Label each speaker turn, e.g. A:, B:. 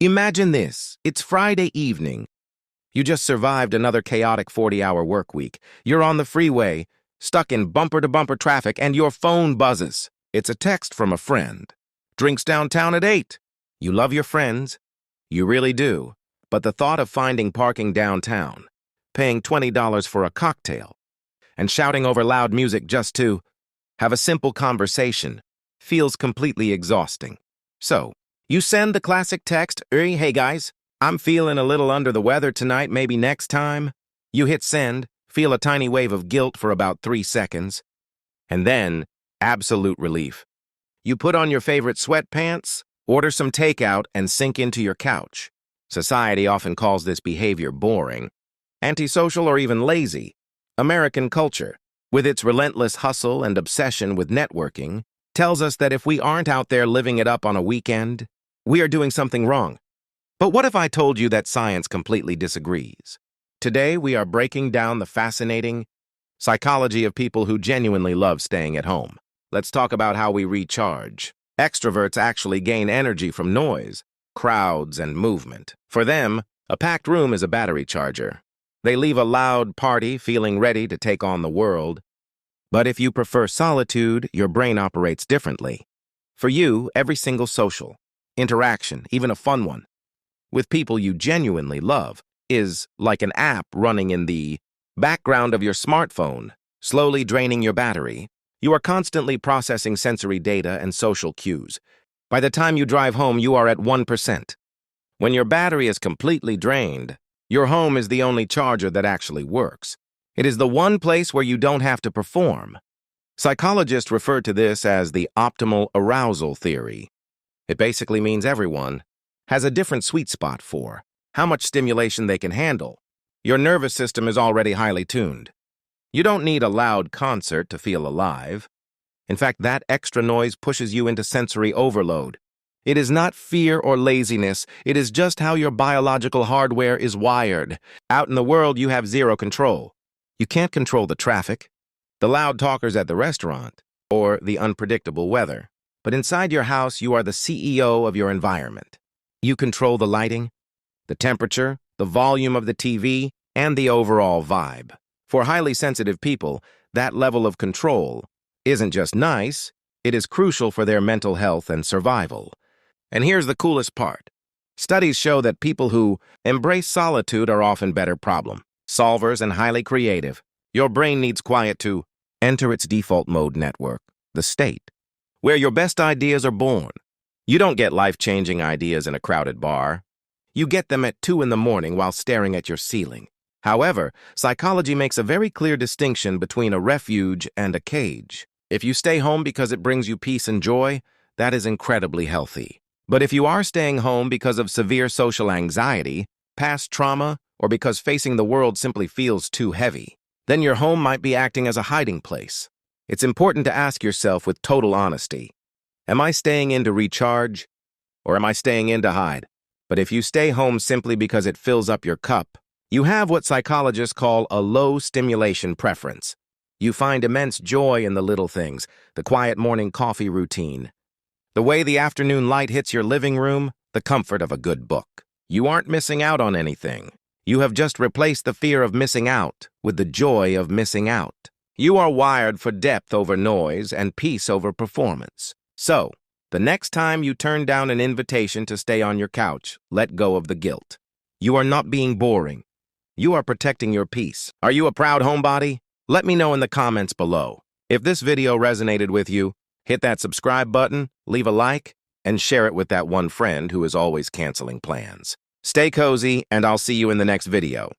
A: Imagine this. It's Friday evening. You just survived another chaotic 40-hour work week. You're on the freeway, stuck in bumper-to-bumper traffic, and your phone buzzes. It's a text from a friend. Drinks downtown at 8. You love your friends. You really do. But the thought of finding parking downtown, paying $20 for a cocktail, and shouting over loud music just to have a simple conversation feels completely exhausting. So, you send the classic text, "Hey guys, I'm feeling a little under the weather tonight, maybe next time." You hit send, feel a tiny wave of guilt for about 3 seconds, and then absolute relief. You put on your favorite sweatpants, order some takeout, and sink into your couch. Society often calls this behavior boring, antisocial, or even lazy. American culture, with its relentless hustle and obsession with networking, tells us that if we aren't out there living it up on a weekend, we are doing something wrong. But what if I told you that science completely disagrees? Today, we are breaking down the fascinating psychology of people who genuinely love staying at home. Let's talk about how we recharge. Extroverts actually gain energy from noise, crowds, and movement. For them, a packed room is a battery charger. They leave a loud party feeling ready to take on the world. But if you prefer solitude, your brain operates differently. For you, every single social interaction, even a fun one, with people you genuinely love, is like an app running in the background of your smartphone, slowly draining your battery. You are constantly processing sensory data and social cues. By the time you drive home, you are at 1%. When your battery is completely drained, your home is the only charger that actually works. It is the one place where you don't have to perform. Psychologists refer to this as the optimal arousal theory. It basically means everyone has a different sweet spot for how much stimulation they can handle. Your nervous system is already highly tuned. You don't need a loud concert to feel alive. In fact, that extra noise pushes you into sensory overload. It is not fear or laziness. It is just how your biological hardware is wired. Out in the world, you have zero control. You can't control the traffic, the loud talkers at the restaurant, or the unpredictable weather. But inside your house, you are the CEO of your environment. You control the lighting, the temperature, the volume of the TV, and the overall vibe. For highly sensitive people, that level of control isn't just nice, it is crucial for their mental health and survival. And here's the coolest part. Studies show that people who embrace solitude are often better problem solvers and highly creative. Your brain needs quiet to enter its default mode network, the state, where your best ideas are born. You don't get life-changing ideas in a crowded bar. You get them at 2 in the morning while staring at your ceiling. However, psychology makes a very clear distinction between a refuge and a cage. If you stay home because it brings you peace and joy, that is incredibly healthy. But if you are staying home because of severe social anxiety, past trauma, or because facing the world simply feels too heavy, then your home might be acting as a hiding place. It's important to ask yourself with total honesty, am I staying in to recharge, or am I staying in to hide? But if you stay home simply because it fills up your cup, you have what psychologists call a low stimulation preference. You find immense joy in the little things, the quiet morning coffee routine, the way the afternoon light hits your living room, the comfort of a good book. You aren't missing out on anything. You have just replaced the fear of missing out with the joy of missing out. You are wired for depth over noise and peace over performance. So, the next time you turn down an invitation to stay on your couch, let go of the guilt. You are not being boring. You are protecting your peace. Are you a proud homebody? Let me know in the comments below. If this video resonated with you, hit that subscribe button, leave a like, and share it with that one friend who is always canceling plans. Stay cozy, and I'll see you in the next video.